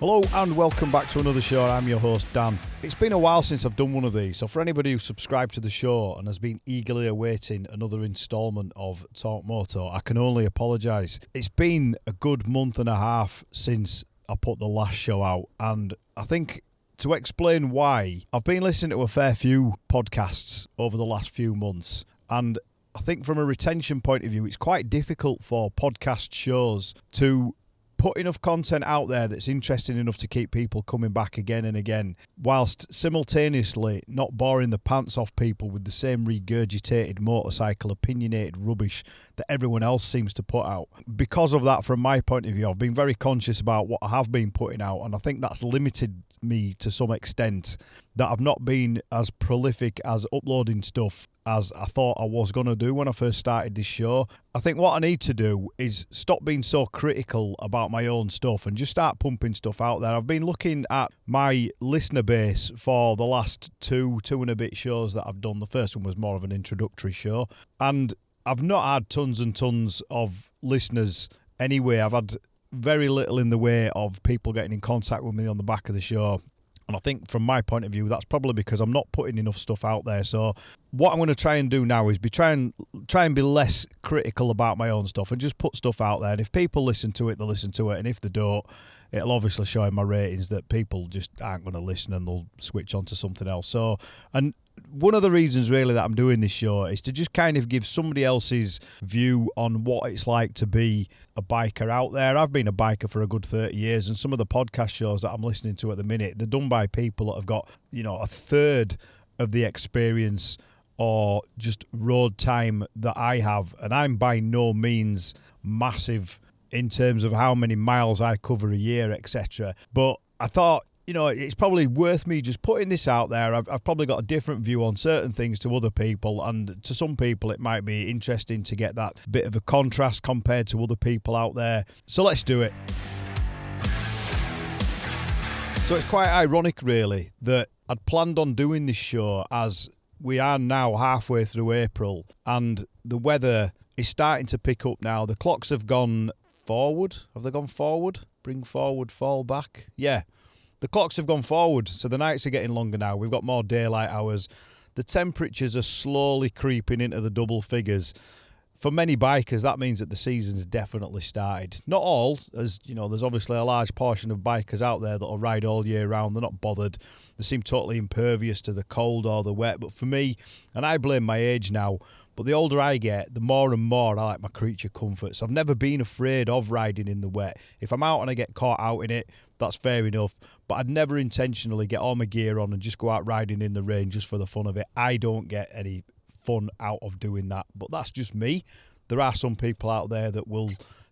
Hello and welcome back to another show. I'm your host Dan. It's been a while since I've done one of these, so for anybody who's subscribed to the show and has been eagerly awaiting another instalment of Talk Moto, I can only apologise. It's been a good month and a half since I put the last show out, and I think to explain why, I've been listening to a fair few podcasts over the last few months, and I think from a retention point of view, it's quite difficult for podcast shows to put enough content out there that's interesting enough to keep people coming back again and again, whilst simultaneously not boring the pants off people with the same regurgitated motorcycle opinionated rubbish that everyone else seems to put out. Because of that, from my point of view, I've been very conscious about what I have been putting out, and I think that's limited me to some extent, that I've not been as prolific as uploading stuff as I thought I was going to do when I first started this show. I think what I need to do is stop being so critical about my own stuff and just start pumping stuff out there. I've been looking at my listener base for the last two and a bit shows that I've done. The first one was more of an introductory show, and I've not had tons and tons of listeners anyway. I've had very little in the way of people getting in contact with me on the back of the show. And I think from my point of view, that's probably because I'm not putting enough stuff out there. So what I'm going to try and do now is try and be less critical about my own stuff and just put stuff out there. And if people listen to it, they'll listen to it. And if they don't, it'll obviously show in my ratings that people just aren't going to listen and they'll switch on to something else. So, and one of the reasons really that I'm doing this show is to just kind of give somebody else's view on what it's like to be a biker out there. I've been a biker for a good 30 years, and some of the podcast shows that I'm listening to at the minute, they're done by people that have got, a third of the experience or just road time that I have, and I'm by no means massive in terms of how many miles I cover a year, etc. But I thought, it's probably worth me just putting this out there. I've probably got a different view on certain things to other people, and to some people it might be interesting to get that bit of a contrast compared to other people out there. So let's do it. So it's quite ironic really that I'd planned on doing this show as we are now halfway through April and the weather is starting to pick up now. The clocks have gone forward. Have they gone forward? Bring forward, fall back. Yeah. The clocks have gone forward, so the nights are getting longer now. We've got more daylight hours. The temperatures are slowly creeping into the double figures. For many bikers, that means that the season's definitely started. Not all, as there's obviously a large portion of bikers out there that'll ride all year round. They're not bothered. They seem totally impervious to the cold or the wet. But for me, and I blame my age now, but the older I get, the more and more I like my creature comforts. I've never been afraid of riding in the wet. If I'm out and I get caught out in it, that's fair enough. But I'd never intentionally get all my gear on and just go out riding in the rain just for the fun of it. I don't get any fun out of doing that, but that's just me. There are some people out there that will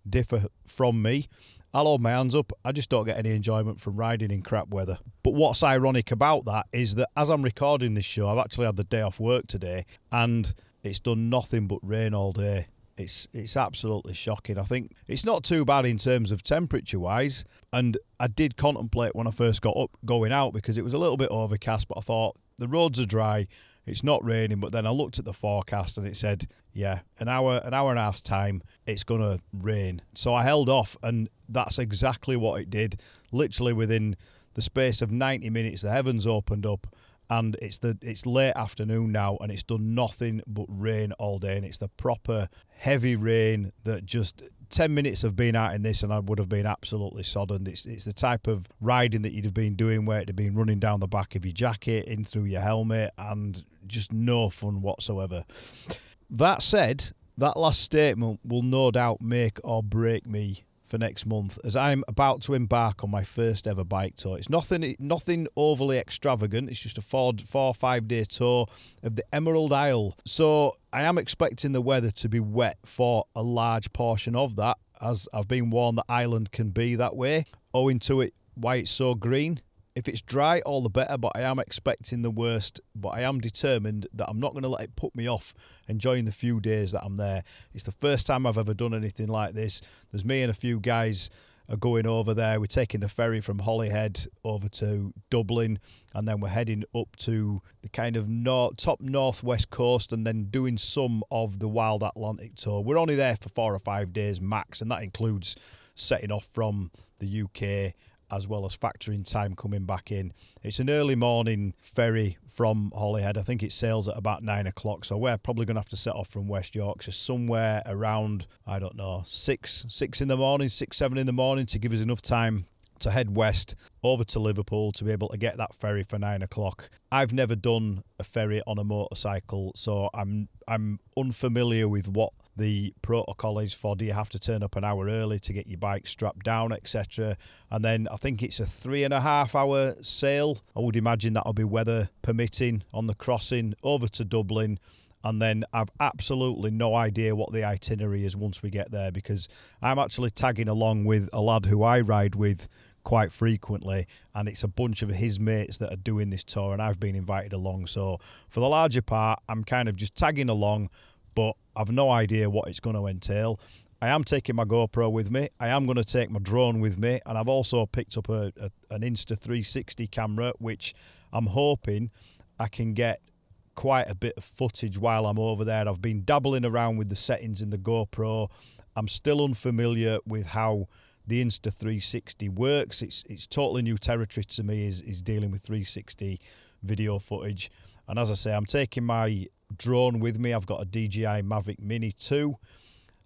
differ from me. I'll hold my hands up. I just don't get any enjoyment from riding in crap weather. But what's ironic about that is that as I'm recording this show, I've actually had the day off work today and it's done nothing but rain all day. It's absolutely shocking. I think it's not too bad in terms of temperature wise, and I did contemplate when I first got up going out because it was a little bit overcast, but I thought the roads are dry, it's not raining. But then I looked at the forecast and it said, yeah, an hour and a half's time it's gonna rain. So I held off, and that's exactly what it did. Literally within the space of 90 minutes the heavens opened up, and it's late afternoon now and it's done nothing but rain all day, and it's the proper heavy rain that just 10 minutes of being out in this and I would have been absolutely soddened. It's the type of riding that you'd have been doing where it'd have been running down the back of your jacket, in through your helmet, and just no fun whatsoever. That said, that last statement will no doubt make or break me for next month, as I'm about to embark on my first ever bike tour. It's nothing overly extravagant. It's just a 4 or 5 day tour of the Emerald Isle. So I am expecting the weather to be wet for a large portion of that, as I've been warned that Ireland can be that way, owing to it why it's so green. If it's dry, all the better, but I am expecting the worst. But I am determined that I'm not going to let it put me off enjoying the few days that I'm there. It's the first time I've ever done anything like this. There's me and a few guys are going over there. We're taking the ferry from Holyhead over to Dublin, and then we're heading up to the kind of top northwest coast, and then doing some of the Wild Atlantic tour. We're only there for 4 or 5 days max, and that includes setting off from the UK as well as factoring time coming back in. It's an early morning ferry from Holyhead. I think it sails at about 9 o'clock, so we're probably going to have to set off from West Yorkshire somewhere around, I don't know, 6 in the morning, 7 in the morning, to give us enough time to head west over to Liverpool to be able to get that ferry for 9 o'clock. I've never done a ferry on a motorcycle, so I'm unfamiliar with what the protocol is for. Do you have to turn up an hour early to get your bike strapped down, etc.? And then I think it's a 3.5 hour sail. I would imagine that'll be weather permitting on the crossing over to Dublin. And then I've absolutely no idea what the itinerary is once we get there, because I'm actually tagging along with a lad who I ride with quite frequently, and it's a bunch of his mates that are doing this tour, and I've been invited along. So for the larger part, I'm kind of just tagging along, but I've no idea what it's going to entail. I am taking my GoPro with me. I am going to take my drone with me, and I've also picked up an Insta360 camera, which I'm hoping I can get quite a bit of footage while I'm over there. I've been dabbling around with the settings in the GoPro. I'm still unfamiliar with how the Insta360 works. It's totally new territory to me, is dealing with 360 video footage. And as I say, I'm taking my drone with me. I've got a DJI Mavic Mini 2.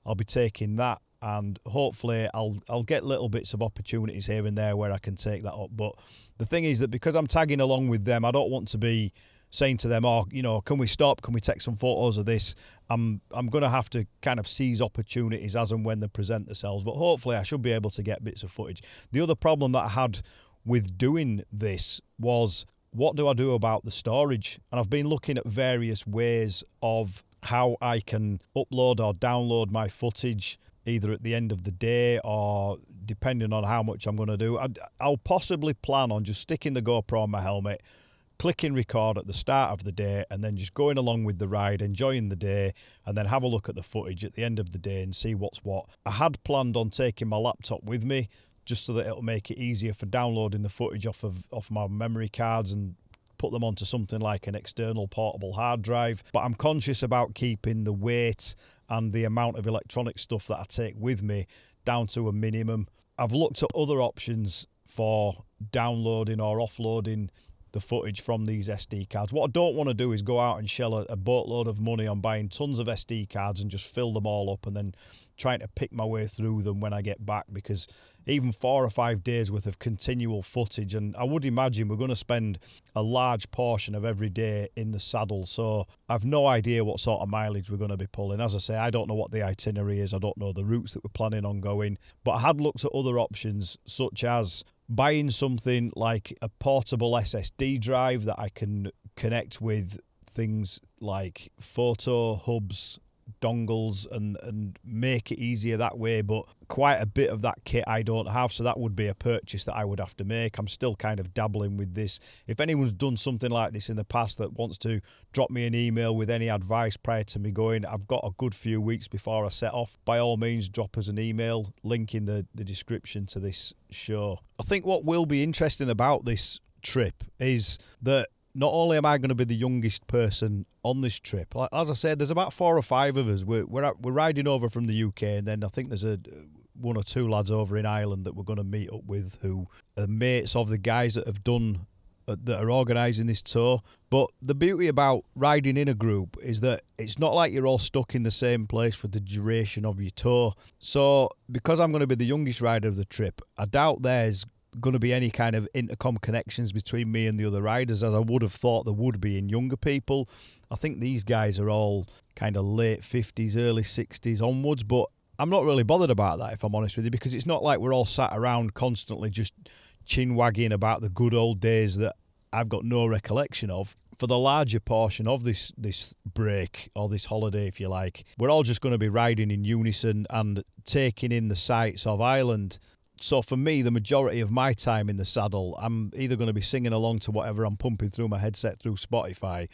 I'll be taking that, and hopefully I'll get little bits of opportunities here and there where I can take that up. But the thing is that because I'm tagging along with them, I don't want to be saying to them, oh, you know, can we stop? Can we take some photos of this? I'm going to have to kind of seize opportunities as and when they present themselves. But hopefully I should be able to get bits of footage. The other problem that I had with doing this was, what do I do about the storage? And I've been looking at various ways of how I can upload or download my footage, either at the end of the day or depending on how much I'm going to do. I'll possibly plan on just sticking the GoPro on my helmet, clicking record at the start of the day, and then just going along with the ride, enjoying the day, and then have a look at the footage at the end of the day and see what's what. I had planned on taking my laptop with me just so that it'll make it easier for downloading the footage off my memory cards and put them onto something like an external portable hard drive. But I'm conscious about keeping the weight and the amount of electronic stuff that I take with me down to a minimum. I've looked at other options for downloading or offloading the footage from these SD cards. What I don't want to do is go out and shell a boatload of money on buying tons of SD cards and just fill them all up and then trying to pick my way through them when I get back, because even 4 or 5 days worth of continual footage, and I would imagine we're going to spend a large portion of every day in the saddle, so I've no idea what sort of mileage we're going to be pulling. As I say, I don't know what the itinerary is, I don't know the routes that we're planning on going, but I had looked at other options, such as buying something like a portable SSD drive that I can connect with things like photo hubs, dongles, and make it easier that way. But quite a bit of that kit I don't have, so that would be a purchase that I would have to make. I'm still kind of dabbling with this. If anyone's done something like this in the past that wants to drop me an email with any advice prior to me going, I've got a good few weeks before I set off. By all means, drop us an email, link in the description to this show. I think what will be interesting about this trip is that not only am I going to be the youngest person on this trip, as I said, there's about 4 or 5 of us. We're riding over from the UK, and then I think there's 1 or 2 lads over in Ireland that we're going to meet up with, who are mates of the guys that are organising this tour. But the beauty about riding in a group is that it's not like you're all stuck in the same place for the duration of your tour. So because I'm going to be the youngest rider of the trip, I doubt there's going to be any kind of intercom connections between me and the other riders, as I would have thought there would be in younger people. I think these guys are all kind of late 50s, early 60s onwards, but I'm not really bothered about that, if I'm honest with you, because it's not like we're all sat around constantly just chin-wagging about the good old days that I've got no recollection of. For the larger portion of this break, or this holiday if you like, we're all just going to be riding in unison and taking in the sights of Ireland. So for me, the majority of my time in the saddle, I'm either going to be singing along to whatever I'm pumping through my headset through Spotify,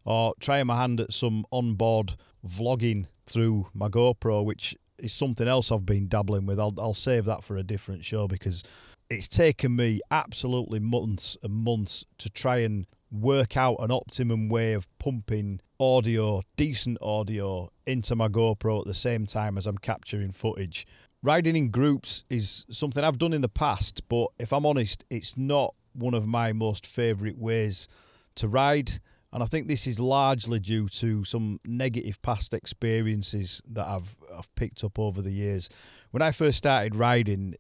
or trying my hand at some onboard vlogging through my GoPro, which is something else I've been dabbling with. I'll save that for a different show, because it's taken me absolutely months and months to try and work out an optimum way of pumping audio, decent audio, into my GoPro at the same time as I'm capturing footage. riding in groups is something I've done in the past, but if I'm honest, it's not one of my most favourite ways to ride. And I think this is largely due to some negative past experiences that I've picked up over the years. When I first started riding,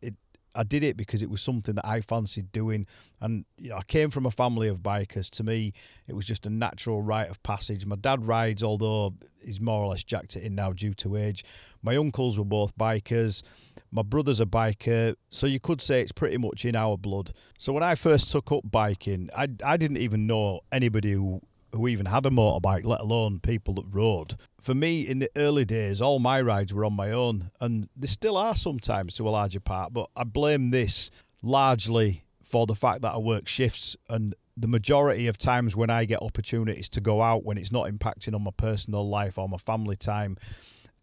I did it because it was something that I fancied doing, and I came from a family of bikers. To me, it was just a natural rite of passage. My dad rides, although he's more or less jacked it in now due to age. My uncles were both bikers. My brother's a biker, so you could say it's pretty much in our blood. So when I first took up biking, I didn't even know anybody who even had a motorbike, let alone people that rode. For me, in the early days, all my rides were on my own, and they still are sometimes to a larger part, but I blame this largely for the fact that I work shifts, and the majority of times when I get opportunities to go out, when it's not impacting on my personal life or my family time,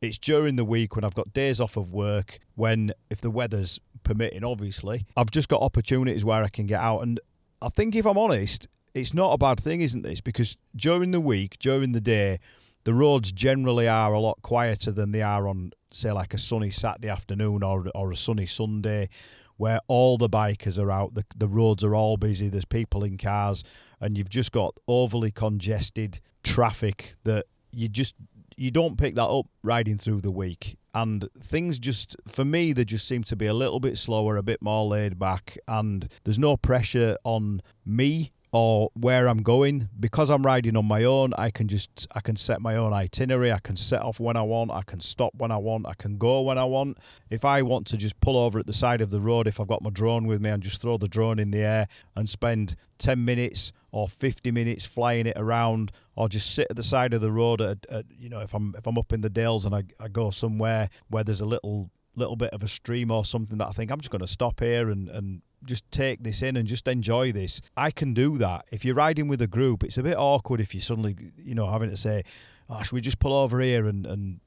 it's during the week when I've got days off of work, when, if the weather's permitting, obviously, I've just got opportunities where I can get out. And I think, if I'm honest, it's not a bad thing, isn't this? Because during the week, during the day, the roads generally are a lot quieter than they are on, say, like a sunny Saturday afternoon or a sunny Sunday, where all the bikers are out, the roads are all busy, there's people in cars, and you've just got overly congested traffic that you don't pick that up riding through the week. And things just, for me, they just seem to be a little bit slower, a bit more laid back, and there's no pressure on me or where I'm going. Because I'm riding on my own, I can set my own itinerary. I can set off when I want, I can stop when I want, I can go when I want. If I want to just pull over at the side of the road, if I've got my drone with me, and just throw the drone in the air and spend 10 minutes or 50 minutes flying it around, or just sit at the side of the road if I'm up in the Dales and I go somewhere where there's a little bit of a stream or something that I think I'm just going to stop here and just take this in and just enjoy this, I can do that. If you're riding with a group, it's a bit awkward if you're suddenly, having to say, oh, should we just pull over here and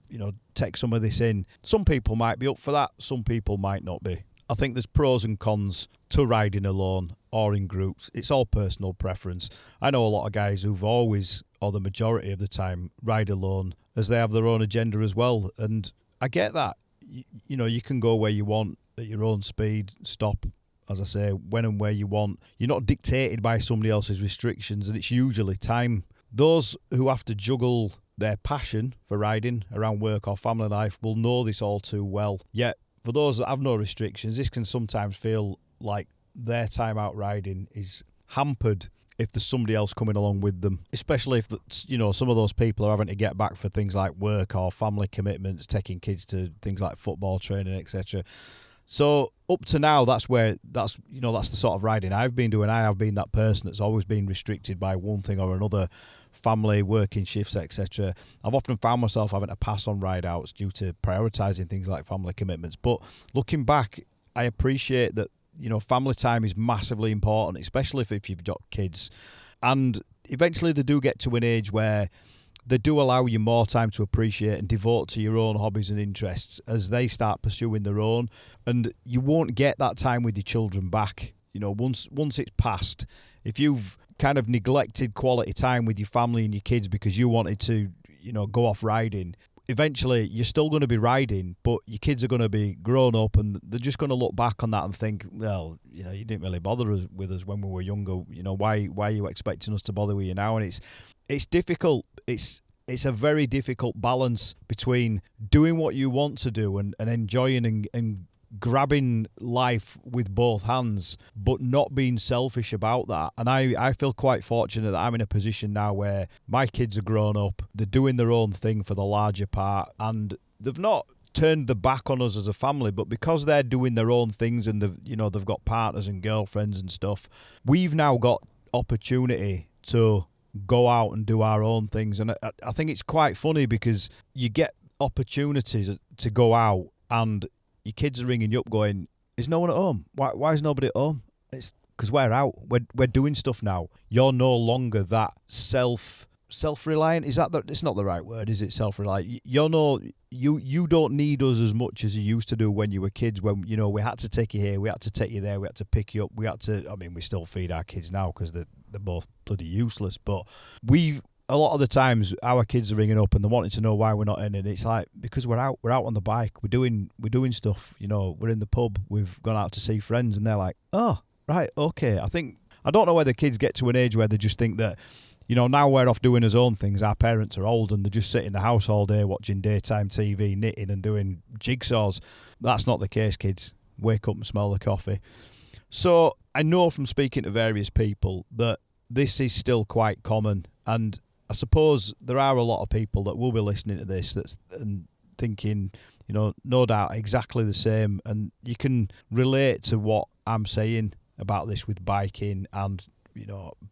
take some of this in? Some people might be up for that, some people might not be. I think there's pros and cons to riding alone or in groups. It's all personal preference. I know a lot of guys who've always, or the majority of the time, ride alone, as they have their own agenda as well. And I get that. You can go where you want at your own speed, stop, as I say, when and where you want. You're not dictated by somebody else's restrictions, and it's usually time. Those who have to juggle their passion for riding around work or family life will know this all too well. Yet, for those that have no restrictions, this can sometimes feel like their time out riding is hampered if there's somebody else coming along with them, especially if some of those people are having to get back for things like work or family commitments, taking kids to things like football training, etc. So up to now, that's the sort of riding I've been doing. I have been that person that's always been restricted by one thing or another, family, working shifts, etc. I've often found myself having to pass on ride outs due to prioritising things like family commitments. But looking back, I appreciate that family time is massively important, especially if you've got kids. And eventually they do get to an age where they do allow you more time to appreciate and devote to your own hobbies and interests as they start pursuing their own. And you won't get that time with your children back. Once it's past, if you've kind of neglected quality time with your family and your kids because you wanted to, go off riding, eventually you're still going to be riding, but your kids are going to be grown up and they're just going to look back on that and think, well, you didn't really bother with us when we were younger. Why are you expecting us to bother with you now? And it's difficult. It's a very difficult balance between doing what you want to do and enjoying and grabbing life with both hands, but not being selfish about that. And I feel quite fortunate that I'm in a position now where my kids are grown up, they're doing their own thing for the larger part, and they've not turned the back on us as a family, but because they're doing their own things and they've got partners and girlfriends and stuff, we've now got opportunity to go out and do our own things. And I think it's quite funny because you get opportunities to go out and your kids are ringing you up going, is no one at home? Why is nobody at home? It's because we're out. We're doing stuff now. You're no longer that self-reliant. Is that it's not the right word, is it? Self-reliant. You don't need us as much as you used to do when you were kids, when we had to take you here, we had to take you there, we had to pick you up, we still feed our kids now because they're both bloody useless, but a lot of the times our kids are ringing up and they're wanting to know why we're not in, and it's like, because we're out on the bike, we're doing stuff, we're in the pub, we've gone out to see friends, and they're like, oh, right, okay. I don't know whether kids get to an age where they just think that, now we're off doing his own things, our parents are old and they just sit in the house all day watching daytime TV, knitting and doing jigsaws. That's not the case, kids. Wake up and smell the coffee. So I know from speaking to various people that this is still quite common, and I suppose there are a lot of people that will be listening to this and thinking, no doubt exactly the same, and you can relate to what I'm saying about this with biking and,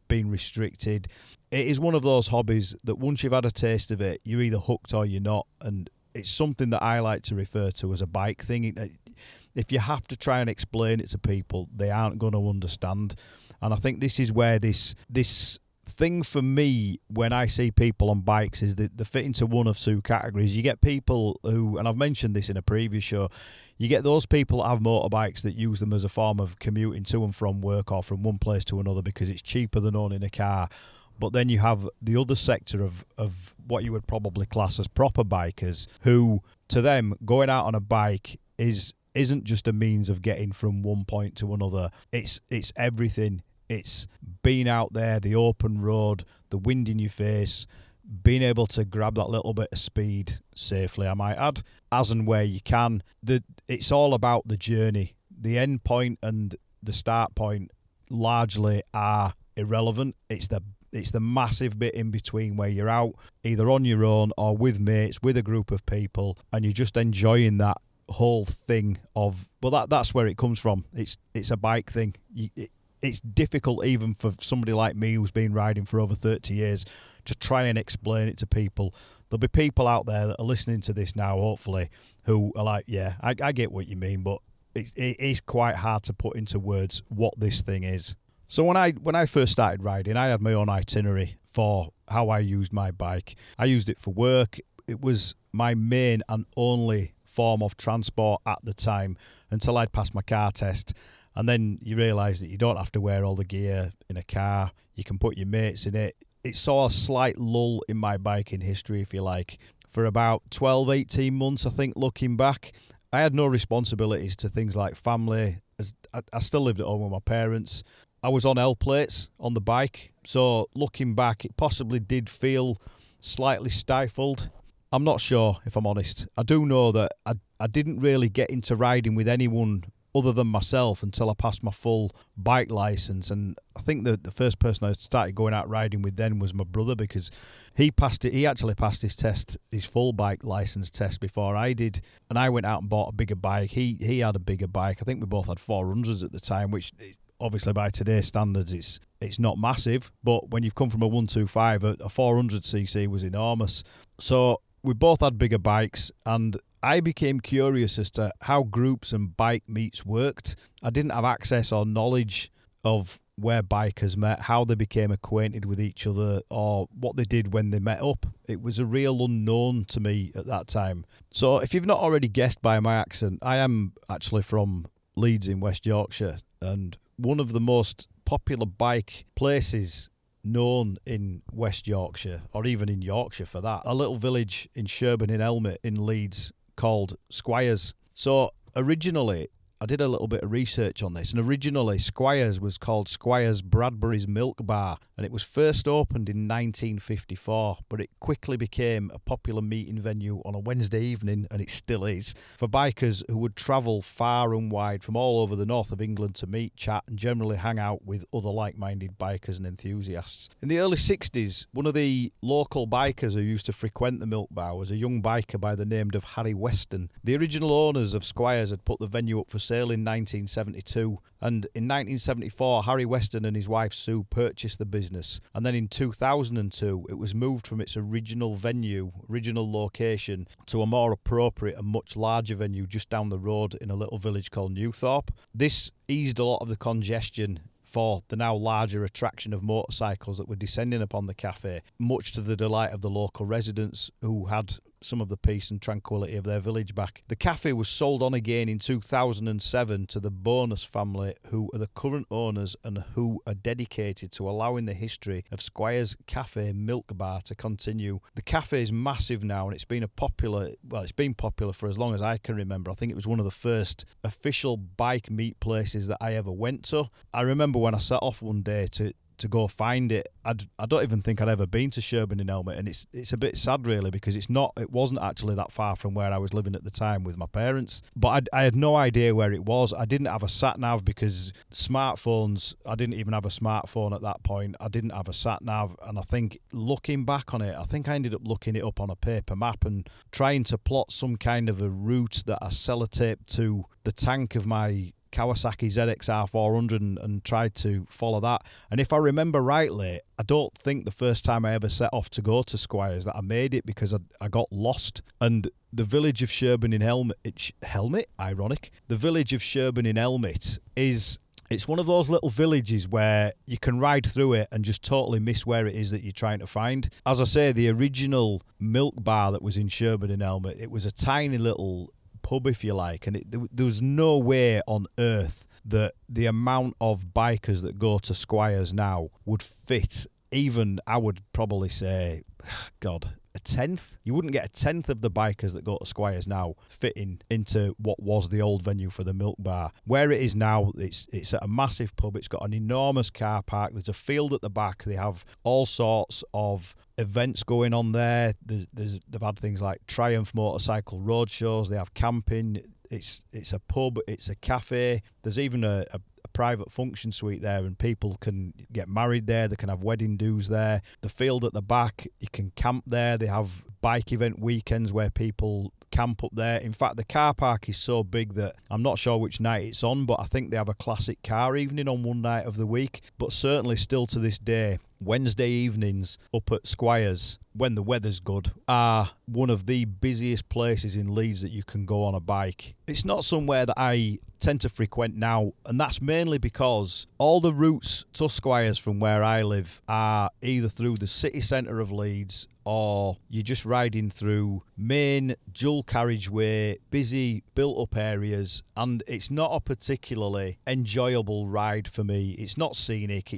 being restricted. It is one of those hobbies that once you've had a taste of it, you're either hooked or you're not, and it's something that I like to refer to as a bike thing. If you have to try and explain it to people, they aren't going to understand. And I think this is where this thing for me, when I see people on bikes, is that they fit into one of two categories. You get people who, and I've mentioned this in a previous show, you get those people that have motorbikes that use them as a form of commuting to and from work or from one place to another because it's cheaper than owning a car. But then you have the other sector of what you would probably class as proper bikers, who, to them, going out on a bike isn't just a means of getting from one point to another. It's everything. It's being out there, the open road, the wind in your face, being able to grab that little bit of speed safely, I might add, as and where you can. It's all about the journey. The end point and the start point largely are irrelevant. It's the massive bit in between where you're out either on your own or with mates, with a group of people, and you're just enjoying that whole thing of, well, that's where it comes from. It's a bike thing. It's difficult even for somebody like me who's been riding for over 30 years to try and explain it to people. There'll be people out there that are listening to this now, hopefully, who are like, yeah, I get what you mean, but it is quite hard to put into words what this thing is. So when I first started riding, I had my own itinerary for how I used my bike. I used it for work. It was my main and only form of transport at the time until I'd passed my car test. And then you realise that you don't have to wear all the gear in a car. You can put your mates in it. It saw a slight lull in my biking history, if you like. For about 12, 18 months, I think, looking back, I had no responsibilities to things like family. I still lived at home with my parents. I was on L plates on the bike. So looking back, it possibly did feel slightly stifled. I'm not sure, if I'm honest. I do know that I didn't really get into riding with anyone other than myself until I passed my full bike licence. And I think the first person I started going out riding with then was my brother, because he actually passed his full bike licence test before I did. And I went out and bought a bigger bike. He had a bigger bike. I think we both had 400s at the time, which obviously by today's standards it's not massive. But when you've come from a 125, a 400cc was enormous. So we both had bigger bikes, and I became curious as to how groups and bike meets worked. I didn't have access or knowledge of where bikers met, how they became acquainted with each other, or what they did when they met up. It was a real unknown to me at that time. So if you've not already guessed by my accent, I am actually from Leeds in West Yorkshire, and one of the most popular bike places known in West Yorkshire, or even in Yorkshire for that, a little village in Sherburn in Elmet in Leeds called Squires. So originally, I did a little bit of research on this, and originally Squires was called Squires Bradbury's Milk Bar, and it was first opened in 1954, but it quickly became a popular meeting venue on a Wednesday evening, and it still is, for bikers who would travel far and wide from all over the north of England to meet, chat, and generally hang out with other like-minded bikers and enthusiasts. In the early 60s, one of the local bikers who used to frequent the Milk Bar was a young biker by the name of Harry Weston. The original owners of Squires had put the venue up for sale in 1972, and in 1974 Harry Weston and his wife Sue purchased the business, and then in 2002 it was moved from its original location to a more appropriate and much larger venue just down the road in a little village called Newthorpe. This eased a lot of the congestion for the now larger attraction of motorcycles that were descending upon the cafe, much to the delight of the local residents who had some of the peace and tranquility of their village back. The cafe was sold on again in 2007 to the Bonus family, who are the current owners and who are dedicated to allowing the history of Squire's Cafe Milk Bar to continue. The cafe is massive now, and it's been popular for as long as I can remember. I think it was one of the first official bike meet places that I ever went to. I remember when I set off one day to go find it, I don't even think I'd ever been to Sherburn in Helmet, and it's a bit sad really, because it wasn't actually that far from where I was living at the time with my parents, but I had no idea where it was. I didn't have a sat-nav because smartphones, I didn't even have a smartphone at that point. I didn't have a sat-nav, and I think looking back on it, I think I ended up looking it up on a paper map and trying to plot some kind of a route that I sellotaped to the tank of my Kawasaki ZXR 400 and tried to follow that. And if I remember rightly, I don't think the first time I ever set off to go to Squires that I made it, because I got lost. And the village of Sherburn in Helmet, ironic. The village of Sherburn in Helmet it's one of those little villages where you can ride through it and just totally miss where it is that you're trying to find. As I say, the original milk bar that was in Sherburn in Helmet, it was a tiny little pub, if you like, and there was no way on earth that the amount of bikers that go to Squires now would fit even, I would probably say, God, a tenth. You wouldn't get a tenth of the bikers that go to Squires now fitting into what was the old venue for the milk bar. Where it is now, it's at a massive pub. It's got an enormous car park. There's a field at the back. They have all sorts of events going on there. They've had things like Triumph motorcycle road shows. They have camping. It's a pub. It's a cafe. There's even a private function suite there, and people can get married there. They can have wedding do's there. The field at the back, you can camp there. They have bike event weekends where people camp up there. In fact, the car park is so big that I'm not sure which night it's on, but I think they have a classic car evening on one night of the week. But certainly still to this day, Wednesday evenings up at Squires, when the weather's good, are one of the busiest places in Leeds that you can go on a bike. It's not somewhere that I tend to frequent now, and that's mainly because all the routes to Squires from where I live are either through the city centre of Leeds, or you're just riding through main dual carriageway, busy built-up areas, and it's not a particularly enjoyable ride for me. It's not scenic.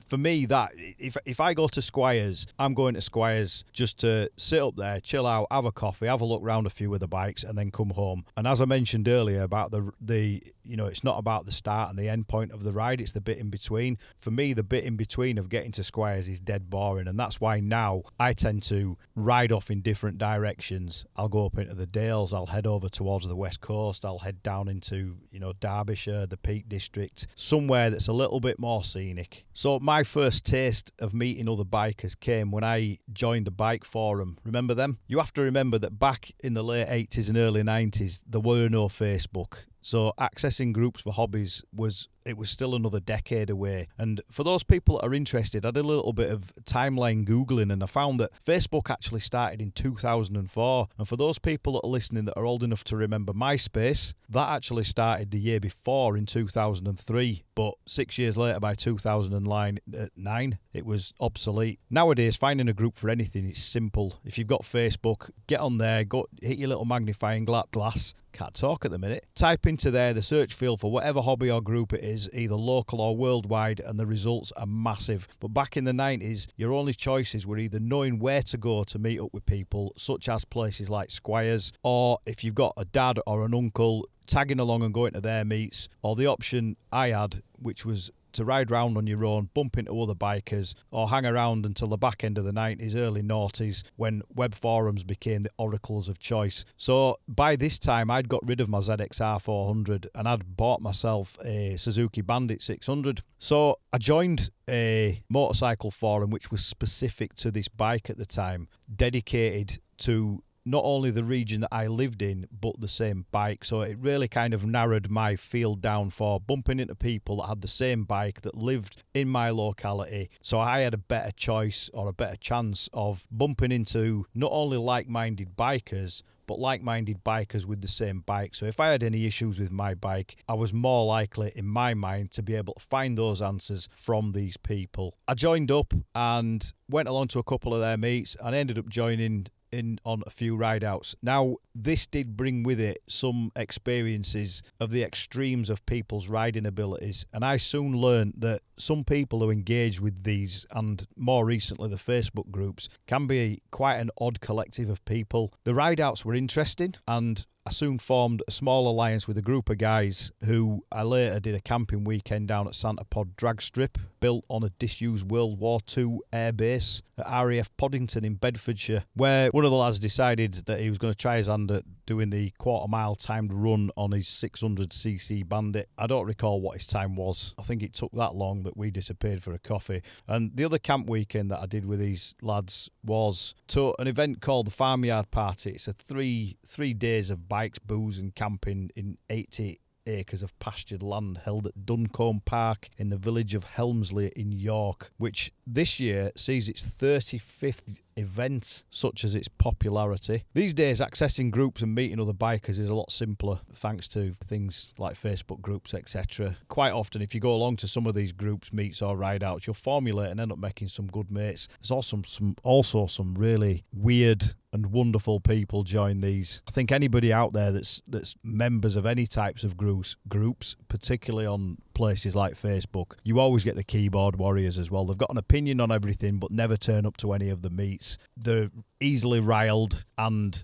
For me, that if I go to Squires, I'm going to Squires just to sit up there, chill out, have a coffee, have a look round a few of the bikes, and then come home. And as I mentioned earlier about the it's not about the start and the end point of the ride, it's the bit in between. For me, the bit in between of getting to Squires is dead boring, and that's why now I tend to ride off in different directions. I'll go up into the Dales, I'll head over towards the West Coast, I'll head down into, Derbyshire, the Peak District, somewhere that's a little bit more scenic. So my first taste of meeting other bikers came when I joined a bike forum. Remember them? You have to remember that back in the late 80s and early 90s, there were no Facebook. So accessing groups for hobbies was still another decade away. And for those people that are interested, I did a little bit of timeline Googling, and I found that Facebook actually started in 2004. And for those people that are listening that are old enough to remember MySpace, that actually started the year before in 2003. But 6 years later, by 2009, it was obsolete. Nowadays, finding a group for anything is simple. If you've got Facebook, get on there, go hit your little magnifying glass. Can't talk at the minute. Type into there the search field for whatever hobby or group it is, either local or worldwide, and the results are massive. But back in the 90s, your only choices were either knowing where to go to meet up with people, such as places like Squires, or if you've got a dad or an uncle, tagging along and going to their meets, or the option I had, which was to ride round on your own, bump into other bikers, or hang around until the back end of the 90s, early noughties, when web forums became the oracles of choice. So by this time, I'd got rid of my ZXR 400 and I'd bought myself a Suzuki Bandit 600. So I joined a motorcycle forum which was specific to this bike at the time, dedicated to not only the region that I lived in, but the same bike. So it really kind of narrowed my field down for bumping into people that had the same bike that lived in my locality. So I had a better choice or a better chance of bumping into not only like-minded bikers, but like-minded bikers with the same bike. So if I had any issues with my bike, I was more likely, in my mind, to be able to find those answers from these people. I joined up and went along to a couple of their meets, and ended up joining in on a few ride outs. Now, this did bring with it some experiences of the extremes of people's riding abilities, and I soon learned that some people who engage with these, and more recently the Facebook groups, can be quite an odd collective of people. The ride outs were interesting, and I soon formed a small alliance with a group of guys who I later did a camping weekend down at Santa Pod drag strip, built on a disused World War II air base at RAF Poddington in Bedfordshire, where one of the lads decided that he was going to try his hand at doing the quarter-mile timed run on his 600cc Bandit. I don't recall what his time was. I think it took that long that we disappeared for a coffee. And the other camp weekend that I did with these lads was to an event called the Farmyard Party. It's a three days of bikes, booze and camping in 80 acres of pastured land held at Duncombe Park in the village of Helmsley in York, which this year sees its 35th event, such as its popularity. These days, accessing groups and meeting other bikers is a lot simpler thanks to things like Facebook groups, etc. Quite often, if you go along to some of these groups, meets or ride outs, you'll formulate and end up making some good mates. There's also some really weird and wonderful people join these. I think anybody out there that's members of any types of groups, particularly on places like Facebook, you always get the keyboard warriors as well. They've got an opinion on everything but never turn up to any of the meets. They're easily riled, and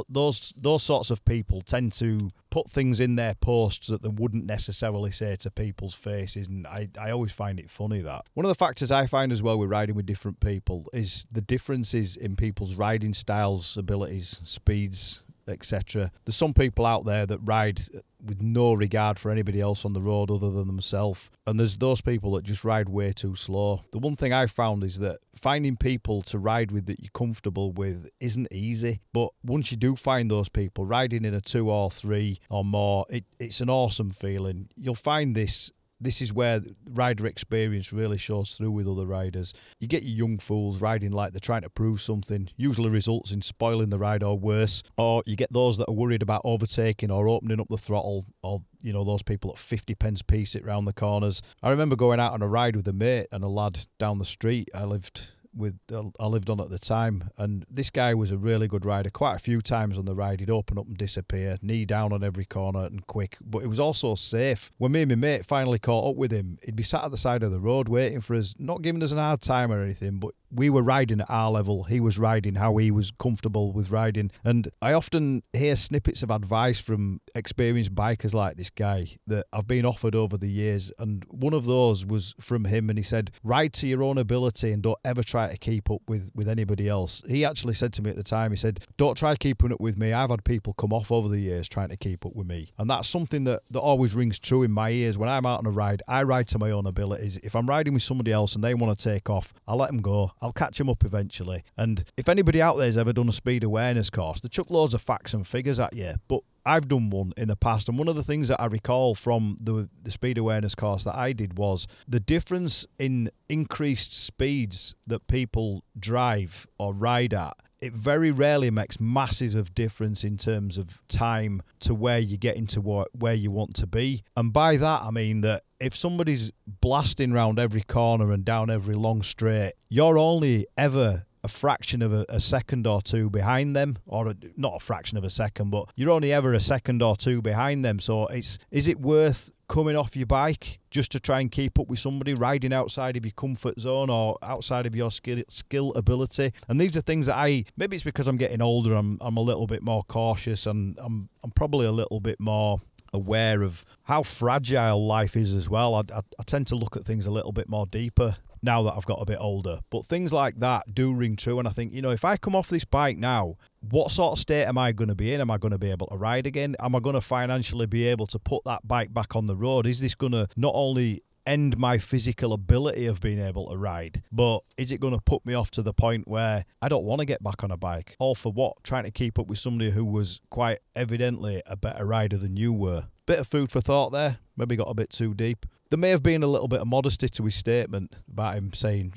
those sorts of people tend to put things in their posts that they wouldn't necessarily say to people's faces, and I always find it funny. That one of the factors I find as well with riding with different people is the differences in people's riding styles, abilities, speeds, etc. There's some people out there that ride with no regard for anybody else on the road other than themselves, and there's those people that just ride way too slow. The one thing I found is that finding people to ride with that you're comfortable with isn't easy, but once you do find those people, riding in a 2 or 3 or more, it's an awesome feeling. You'll find this is where rider experience really shows through with other riders. You get your young fools riding like they're trying to prove something, usually results in spoiling the ride or worse. Or you get those that are worried about overtaking or opening up the throttle, or those people at 50 pence piece it round the corners. I remember going out on a ride with a mate and a lad down the street I lived on at the time, and this guy was a really good rider. Quite a few times on the ride he'd open up and disappear, knee down on every corner and quick, but it was also safe. When me and my mate finally caught up with him, he'd be sat at the side of the road waiting for us, not giving us an hard time or anything, but we were riding at our level. He was riding how he was comfortable with riding. And I often hear snippets of advice from experienced bikers like this guy that I've been offered over the years. And one of those was from him. And he said, ride to your own ability and don't ever try to keep up with anybody else. He actually said to me at the time, he said, don't try keeping up with me. I've had people come off over the years trying to keep up with me. And that's something that always rings true in my ears. When I'm out on a ride, I ride to my own abilities. If I'm riding with somebody else and they want to take off, I'll let them go. I'll catch them up eventually. And if anybody out there has ever done a speed awareness course, they chuck loads of facts and figures at you, but I've done one in the past, and one of the things that I recall from the speed awareness course that I did was the difference in increased speeds that people drive or ride at. It very rarely makes masses of difference in terms of time to where you get into where you want to be. And by that, I mean that if somebody's blasting round every corner and down every long straight, you're only ever a fraction of a second or two behind them, or not a fraction of a second, but you're only ever a second or two behind them. So is it worth coming off your bike just to try and keep up with somebody riding outside of your comfort zone or outside of your skill ability? And these are things that maybe it's because I'm getting older, I'm a little bit more cautious, and I'm probably a little bit more aware of how fragile life is as well. I tend to look at things a little bit more deeper now that I've got a bit older. But things like that do ring true, and I think, if I come off this bike now, what sort of state am I going to be in? Am I going to be able to ride again? Am I going to financially be able to put that bike back on the road? Is this going to not only end my physical ability of being able to ride, but is it going to put me off to the point where I don't want to get back on a bike? All for what? Trying to keep up with somebody who was quite evidently a better rider than you were. Bit of food for thought there. Maybe got a bit too deep. There may have been a little bit of modesty to his statement about him saying,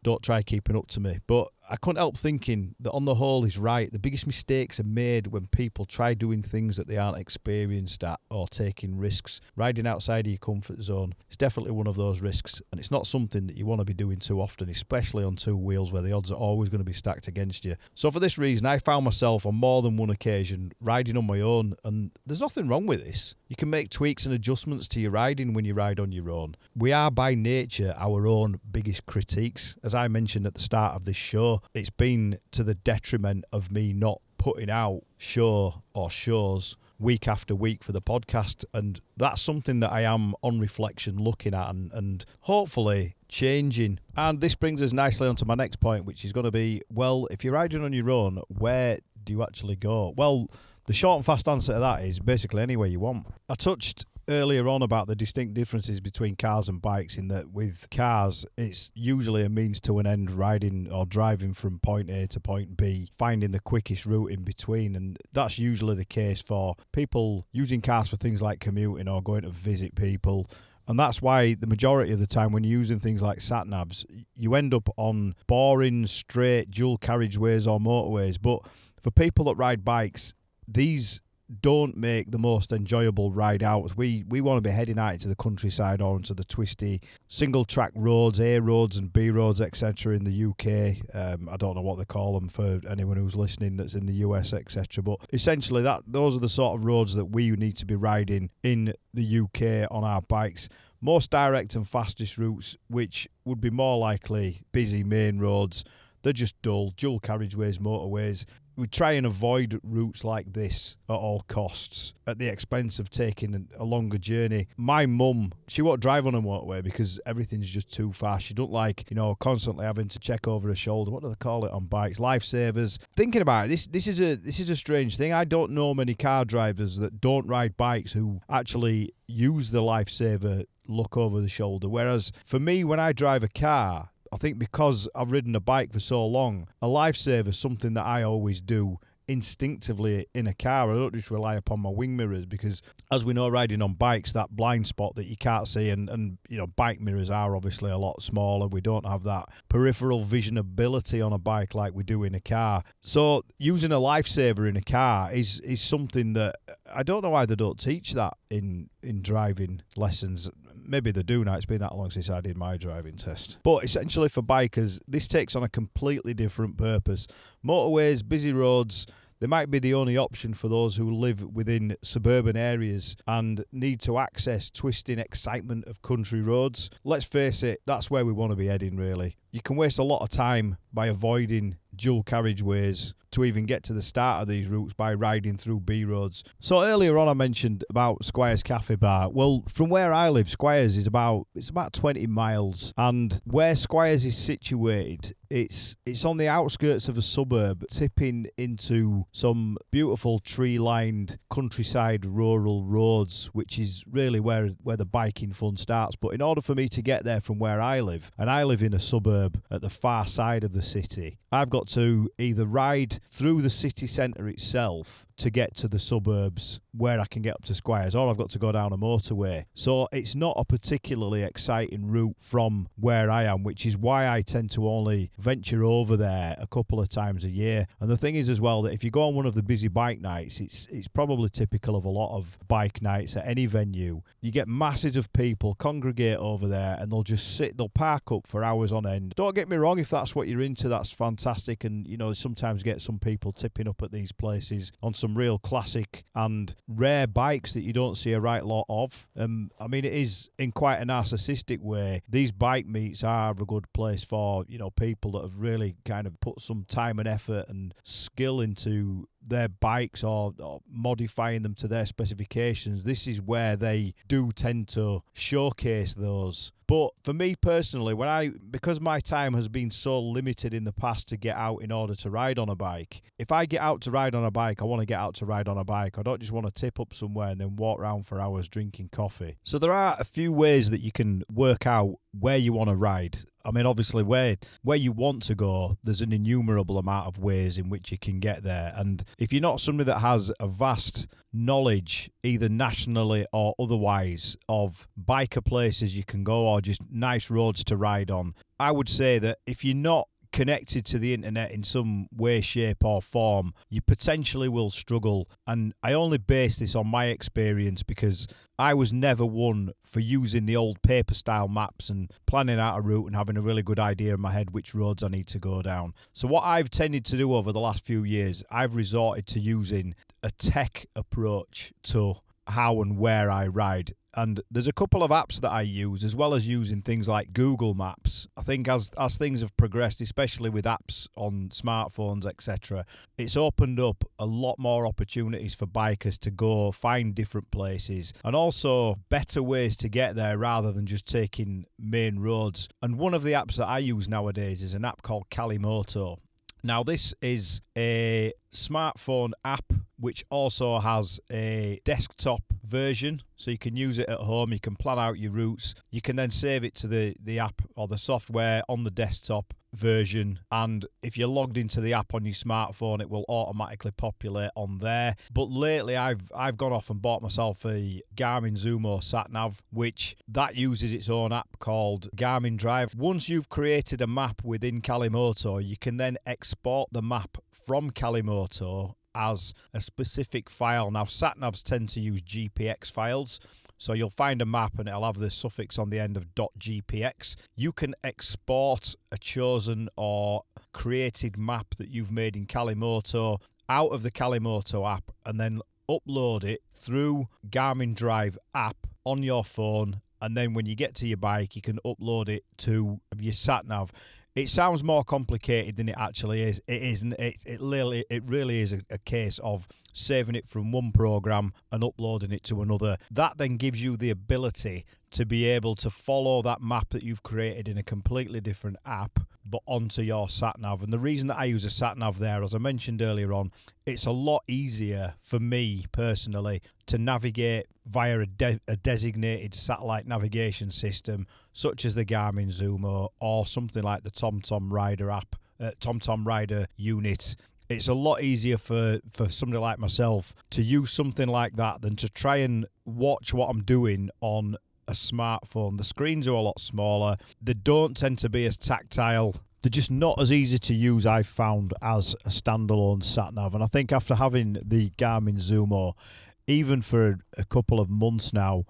don't try keeping up to me. But I couldn't help thinking that on the whole he's right. The biggest mistakes are made when people try doing things that they aren't experienced at or taking risks. Riding outside of your comfort zone is definitely one of those risks, and it's not something that you want to be doing too often, especially on two wheels where the odds are always going to be stacked against you. So for this reason, I found myself on more than one occasion riding on my own, and there's nothing wrong with this. You can make tweaks and adjustments to your riding when you ride on your own. We are by nature our own biggest critiques. As I mentioned at the start of this show, it's been to the detriment of me not putting out shows week after week for the podcast, and that's something that I am on reflection looking at and hopefully changing. And this brings us nicely onto my next point, which is going to be, well, if you're riding on your own, where do you actually go? Well, the short and fast answer to that is basically anywhere you want. I touched earlier on about the distinct differences between cars and bikes, in that with cars it's usually a means to an end, riding or driving from point A to point B, finding the quickest route in between, and that's usually the case for people using cars for things like commuting or going to visit people. And that's why the majority of the time when you're using things like satnavs, you end up on boring, straight, dual carriageways or motorways. But for people that ride bikes, these don't make the most enjoyable ride outs. We want to be heading out into the countryside or into the twisty single track roads, A roads and B roads, etc. in the UK. I don't know what they call them for anyone who's listening that's in the US, etc. But essentially those are the sort of roads that we need to be riding in the UK on our bikes. Most direct and fastest routes, which would be more likely busy main roads, they're just dull carriageways, motorways. We try and avoid routes like this at all costs, at the expense of taking a longer journey. My mum, she won't drive on a motorway because everything's just too fast. She don't like, constantly having to check over her shoulder. What do they call it on bikes? Lifesavers. Thinking about it, this is a strange thing. I don't know many car drivers that don't ride bikes who actually use the lifesaver look over the shoulder. Whereas for me, when I drive a car, I think because I've ridden a bike for so long, a lifesaver is something that I always do instinctively in a car. I don't just rely upon my wing mirrors, because as we know, riding on bikes, that blind spot that you can't see, and bike mirrors are obviously a lot smaller. We don't have that peripheral vision ability on a bike like we do in a car. So using a lifesaver in a car is something that I don't know why they don't teach that in driving lessons. Maybe they do now. It's been that long since I did my driving test. But essentially for bikers, this takes on a completely different purpose. Motorways, busy roads, they might be the only option for those who live within suburban areas and need to access twisting excitement of country roads. Let's face it, that's where we want to be heading, really. You can waste a lot of time by avoiding dual carriageways to even get to the start of these routes by riding through B roads. So earlier on I mentioned about Squires Cafe Bar. Well, from where I live, Squires is about 20 miles, and where Squires is situated, it's on the outskirts of a suburb, tipping into some beautiful tree-lined countryside rural roads, which is really where the biking fun starts. But in order for me to get there from where I live, and I live in a suburb at the far side of the city, I've got to either ride through the city centre itself to get to the suburbs where I can get up to Squires, or I've got to go down a motorway. So it's not a particularly exciting route from where I am, which is why I tend to only venture over there a couple of times a year. And the thing is as well, that if you go on one of the busy bike nights, it's probably typical of a lot of bike nights at any venue. You get masses of people congregate over there, and they'll park up for hours on end. Don't get me wrong, if that's what you're into, that's fantastic. And sometimes get some people tipping up at these places on some real classic and rare bikes that you don't see a right lot of. It is in quite a narcissistic way. These bike meets are a good place for people that have really kind of put some time and effort and skill into their bikes or modifying them to their specifications. This is where they do tend to showcase those. But for me personally, because my time has been so limited in the past to get out in order to ride on a bike, if I get out to ride on a bike, I want to get out to ride on a bike. I don't just want to tip up somewhere and then walk around for hours drinking coffee. So there are a few ways that you can work out where you want to ride. Obviously, where you want to go, there's an innumerable amount of ways in which you can get there. And if you're not somebody that has a vast knowledge, either nationally or otherwise, of biker places you can go or just nice roads to ride on, I would say that if you're not connected to the internet in some way, shape or form, you potentially will struggle. And I only base this on my experience because I was never one for using the old paper style maps and planning out a route and having a really good idea in my head which roads I need to go down. So what I've tended to do over the last few years, I've resorted to using a tech approach to how and where I ride. And there's a couple of apps that I use, as well as using things like Google Maps. I think as things have progressed, especially with apps on smartphones, etc., it's opened up a lot more opportunities for bikers to go find different places and also better ways to get there rather than just taking main roads. And one of the apps that I use nowadays is an app called Calimoto. Now, this is a smartphone app which also has a desktop version, so you can use it at home, you can plan out your routes, you can then save it to the app or the software on the desktop version, and if you're logged into the app on your smartphone, it will automatically populate on there. But lately I've gone off and bought myself a Garmin Zumo satnav, which that uses its own app called Garmin Drive. Once you've created a map within Calimoto, you can then export the map from Calimoto as a specific file. Now, satnavs tend to use GPX files, so you'll find a map and it'll have the suffix on the end of .gpx. You can export a chosen or created map that you've made in Calimoto out of the Calimoto app and then upload it through Garmin Drive app on your phone, and then when you get to your bike you can upload it to your satnav. It sounds more complicated than it actually is. It isn't. It really is a case of saving it from one program and uploading it to another. That then gives you the ability to be able to follow that map that you've created in a completely different app, but onto your satnav. And the reason that I use a satnav there, as I mentioned earlier on, it's a lot easier for me personally to navigate via a designated satellite navigation system such as the Garmin Zumo or something like the TomTom Rider app, TomTom Rider unit. It's a lot easier for somebody like myself to use something like that than to try and watch what I'm doing on a smartphone. The screens are a lot smaller. They don't tend to be as tactile. They're just not as easy to use, I've found, as a standalone satnav. And I think after having the Garmin Zumo, even for a couple of months now,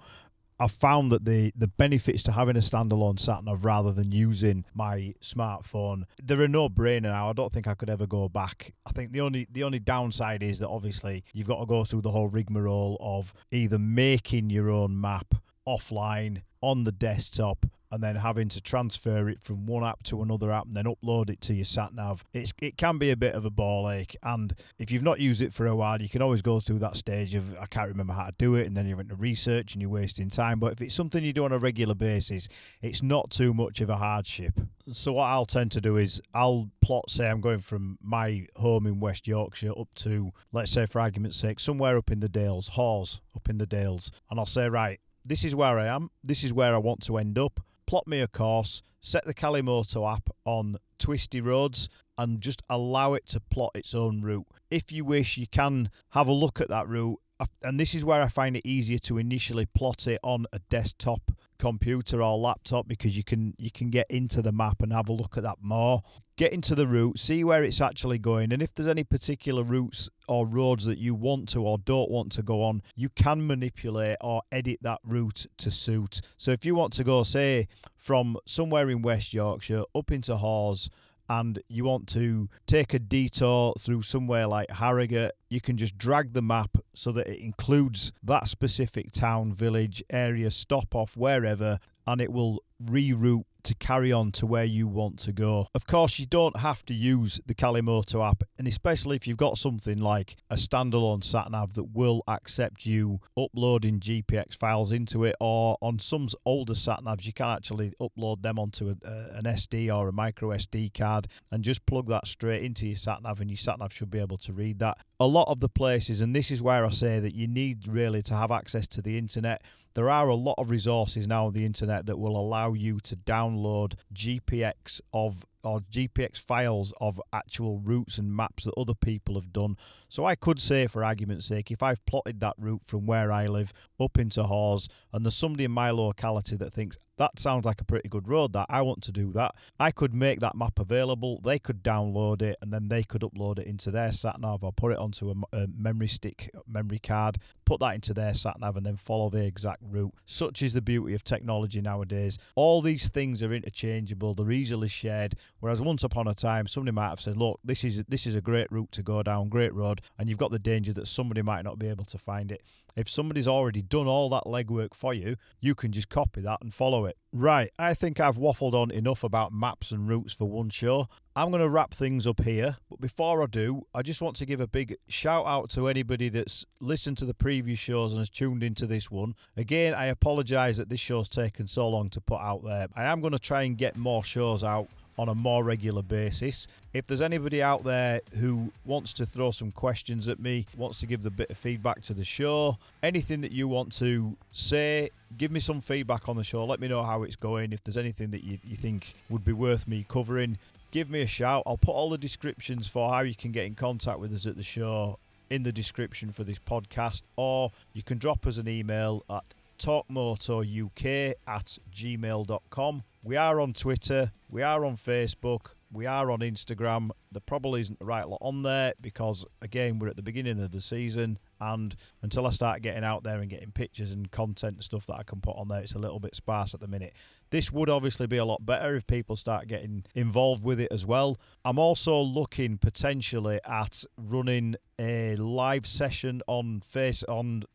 I've found that the benefits to having a standalone satnav rather than using my smartphone, they're a no-brainer now. I don't think I could ever go back. I think the only downside is that obviously you've got to go through the whole rigmarole of either making your own map offline on the desktop and then having to transfer it from one app to another app and then upload it to your satnav. It can be a bit of a ball ache, and if you've not used it for a while, you can always go through that stage of I can't remember how to do it, and then you're having to research and you're wasting time. But if it's something you do on a regular basis, it's not too much of a hardship. So what I'll tend to do is I'll plot, say I'm going from my home in West Yorkshire up to, let's say for argument's sake, somewhere up in the Dales, Hawes, up in the Dales, and I'll say, right, this is where I am, this is where I want to end up. Plot me a course, set the Calimoto app on twisty roads and just allow it to plot its own route. If you wish, you can have a look at that route, and this is where I find it easier to initially plot it on a desktop computer or laptop, because you can get into the map and have a look at that more. Get into the route, see where it's actually going, and if there's any particular routes or roads that you want to or don't want to go on, you can manipulate or edit that route to suit. So if you want to go, say, from somewhere in West Yorkshire up into Hawes, and you want to take a detour through somewhere like Harrogate, you can just drag the map so that it includes that specific town, village, area, stop off, wherever, and it will reroute to carry on to where you want to go. Of course, you don't have to use the Calimoto app, and especially if you've got something like a standalone satnav that will accept you uploading GPX files into it, or on some older satnavs you can actually upload them onto an SD or a micro SD card and just plug that straight into your satnav, and your satnav should be able to read that. A lot of the places, and this is where I say that you need really to have access to the internet, there are a lot of resources now on the internet that will allow you to download GPX of or GPX files of actual routes and maps that other people have done. So I could say, for argument's sake, if I've plotted that route from where I live up into Hawes, and there's somebody in my locality that thinks that sounds like a pretty good road, that I want to do that, I could make that map available. They could download it, and then they could upload it into their satnav or put it onto a memory stick, memory card, put that into their satnav, and then follow the exact route. Such is the beauty of technology nowadays. All these things are interchangeable. They're easily shared. Whereas once upon a time, somebody might have said, look, this is a great route to go down, great road, and you've got the danger that somebody might not be able to find it. If somebody's already done all that legwork for you, you can just copy that and follow it. Right, I think I've waffled on enough about maps and routes for one show. I'm going to wrap things up here, but before I do, I just want to give a big shout out to anybody that's listened to the previous shows and has tuned into this one. Again, I apologise that this show's taken so long to put out there. I am going to try and get more shows out on a more regular basis. If there's anybody out there who wants to throw some questions at me, wants to give the bit of feedback to the show, anything that you want to say, give me some feedback on the show. Let me know how it's going. If there's anything that you think would be worth me covering, give me a shout. I'll put all the descriptions for how you can get in contact with us at the show in the description for this podcast, or you can drop us an email at talkmotouk@gmail.com. We are on Twitter, we are on Facebook, we are on Instagram. There probably isn't the right lot on there because, again, we're at the beginning of the season, and until I start getting out there and getting pictures and content and stuff that I can put on there, it's a little bit sparse at the minute. This would obviously be a lot better if people start getting involved with it as well. I'm also looking potentially at running a live session on Facebook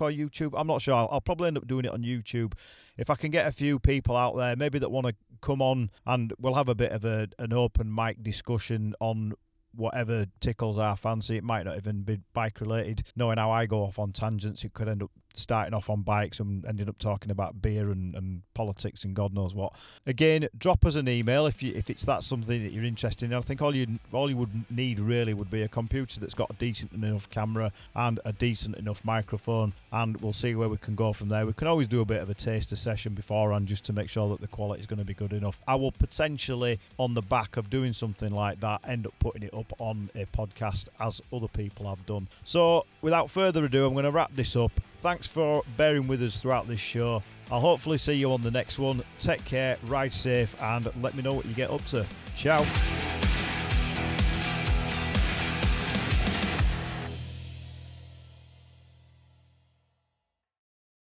or YouTube. I'm not sure. I'll probably end up doing it on YouTube. If I can get a few people out there, maybe that want to come on, and we'll have a bit of an open mic discussion on whatever tickles our fancy. It might not even be bike related. Knowing how I go off on tangents, it could end up starting off on bikes and ending up talking about beer and politics and God knows what. Again, drop us an email if it's that something that you're interested in. I think all you would need really would be a computer that's got a decent enough camera and a decent enough microphone, and we'll see where we can go from there. We can always do a bit of a taster session beforehand just to make sure that the quality is going to be good enough. I will potentially, on the back of doing something like that, end up putting it up on a podcast as other people have done. So without further ado, I'm going to wrap this up. Thanks for bearing with us throughout this show. I'll hopefully see you on the next one. Take care, ride safe, and let me know what you get up to. Ciao.